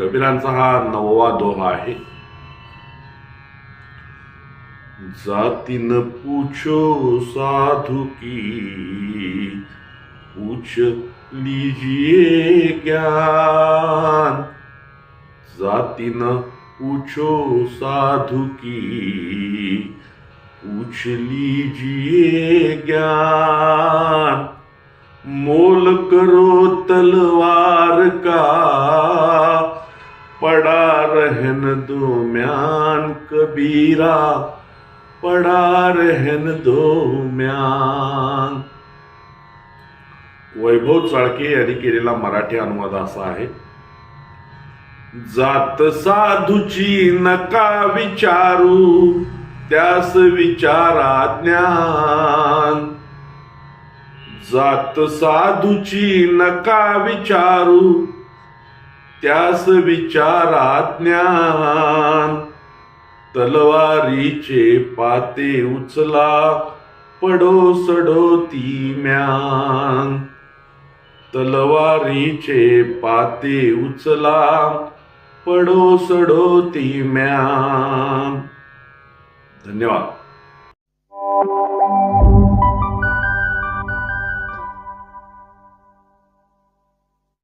कबीरांचा हा 9वा दोहा आहे. जाति न पूछो साधु की, पूछ लीजिए ज्ञान. जाति न पूछो साधु की, पूछ लीजिए ज्ञान. मोल करो तलवार का, पड़ा रहन दो म्यान. कबीरा पड़ा रहन दो म्यान. वैभव चाळके यांनी केलेला मराठी अनुवाद असा आहे. जात साधूची नका विचारू, त्यास विचारा ज्ञान. जात साधूची नका विचारू, त्यास विचारा ज्ञान. तलवारीचे पाते उचला, पडो सडोती म्यान. तलवारीचे पाते उचला, पडो सडोती म्यान. धन्यवाद.